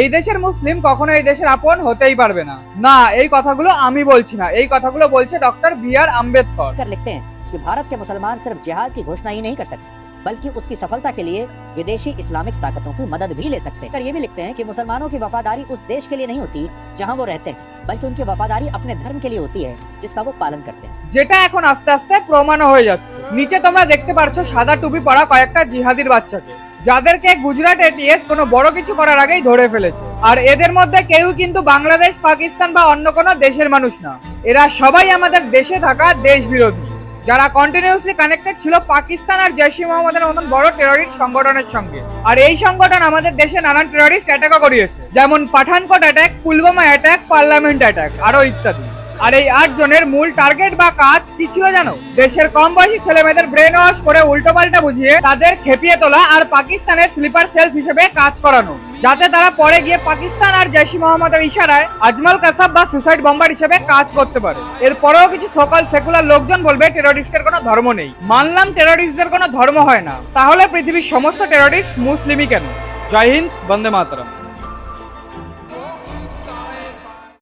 এই দেশের মুসলিম কখনো এই দেশের আপন হতেই পারবে না। না, এই কথাগুলো আমি বলছি না, এই কথাগুলো বলছে ডক্টর বি.আর. আম্বেদকর। लिखते हैं कि भारत के मुसलमान सिर्फ जिहाद की घोषणा ही नहीं कर सकते बल्कि उसकी सफलता के लिए विदेशी इस्लामिक ताकतों की मदद भी ले सकते हैं। ये भी लिखते हैं कि मुसलमानों की वफादारी उस देश के लिए नहीं होती जहां वो रहते हैं, बल्कि उनकी वफादारी अपने धर्म के लिए होती है जिसका वो पालन करते हैं। যেটা এখন আস্তে আস্তে প্রমাণ হয়ে যাচ্ছে। নিচে তোমরা দেখতে পাচ্ছ সাদা টুপি পরা কয়েকটা জিহাদির বাচ্চাকে, যাদেরকে গুজরাট এটিএস কোনো বড় কিছু করার আগেই ধরে ফেলেছে। আর এদের মধ্যে কেউ কিন্তু বাংলাদেশ, পাকিস্তান বা অন্য কোনো দেশের মানুষ না। এরা সবাই আমাদের দেশে থাকা দেশ বিরোধী, যারা কন্টিনিউসলি কানেক্টেড ছিল পাকিস্তান আর জৈশ-ই মোহাম্মদের মতন বড় টেররিস্ট সংগঠনের সঙ্গে। আর এই সংগঠন আমাদের দেশে নানান টেররিস্ট অ্যাটাকও করিয়েছে, যেমন Pathankot attack, Pulwama attack, parliament attack, আরো ইত্যাদি। আর এই 8 জনের মূল টার্গেট বা কাজ কি ছিল জানো? দেশের কম বয়সী ছেলে মেয়েদের ব্রেন ওয়াশ করে উল্টোপাল্টা বুঝিয়ে তাদের খেপিয়ে তোলা আর পাকিস্তানের স্লিপার সেলস হিসেবে কাজ করানো, যাতে তারা পরে গিয়ে পাকিস্তান আর জৈশ-ই মোহাম্মদের ইশারায় আজমল কাসাব বা সুসাইড বম্বার হিসেবে কাজ করতে পারে। এরপরেও কিছু সকাল সেকুলার লোকজন বলবে টেররিস্টের কোনো ধর্ম নেই। মানলাম টেররিস্টদের কোনো ধর্ম হয় না, তাহলে পৃথিবীর সমস্ত টেররিস্ট মুসলিমই কেন? জয় হিন্দ, বন্দে মাতরম।